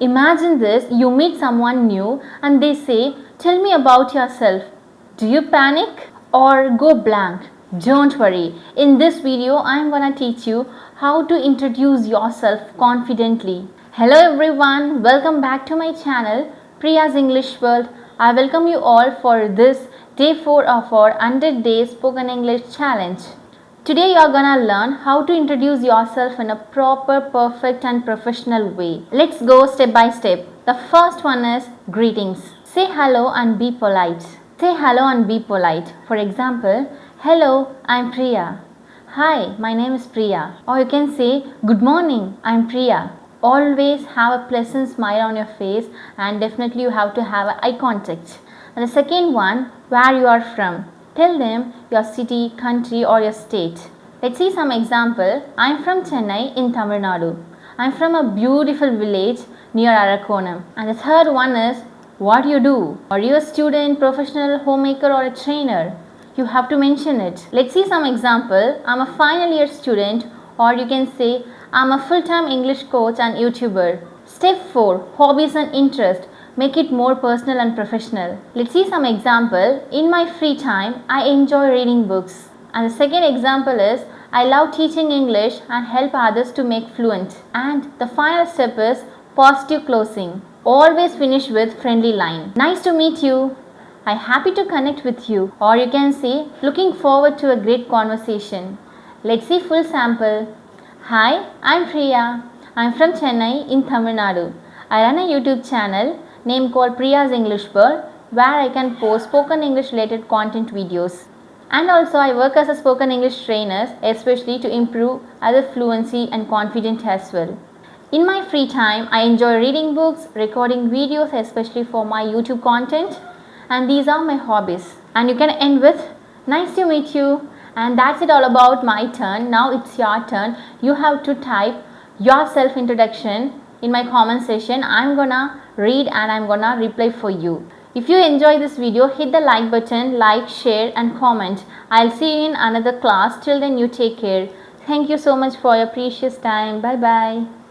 Imagine this, you meet someone new and they say, "Tell me about yourself." Do you panic or go blank? Don't worry. In this video, I am gonna teach you how to introduce yourself confidently. Hello everyone, welcome back to my channel, Priya's English World. I welcome you all for this day 4 of our 100 Days Spoken English Challenge. Today you are gonna learn how to introduce yourself in a proper, perfect and professional way. Let's go step by step. The first one is greetings. Say hello and be polite. Say hello and be polite. For example, hello, I'm Priya. Hi, my name is Priya. Or you can say, good morning, I'm Priya. Always have a pleasant smile on your face and definitely you have to have eye contact. And the second one, where you are from. Tell them your city, country or your state. Let's see some example. I'm from Chennai in Tamil Nadu. I'm from a beautiful village near Arakonam. And the third one is, what do you do? Are you a student, professional, homemaker or a trainer? You have to mention it. Let's see some example. I'm a final year student, or you can say I'm a full-time English coach and YouTuber. Step 4, hobbies and interest. Make it more personal and professional. Let's see some example. In my free time, I enjoy reading books. And the second example is, I love teaching English and help others to make fluent. And the final step is positive closing. Always finish with friendly line. Nice to meet you. I'm happy to connect with you. Or you can say, looking forward to a great conversation. Let's see full sample. Hi, I'm Priya. I'm from Chennai in Tamil Nadu. I run a YouTube channel name called Priya's English World, where I can post spoken English related content videos. And also I work as a spoken English trainer, especially to improve other fluency and confidence as well. In my free time, I enjoy reading books, recording videos, especially for my YouTube content. And these are my hobbies. And you can end with, nice to meet you. And that's it all about my turn. Now it's your turn. You have to type your self-introduction in my comment section. I'm gonna read and I'm gonna reply for you. If you enjoy this video, hit the like button, like, share and comment. I'll see you in another class. Till then, you take care. Thank you so much for your precious time. Bye bye.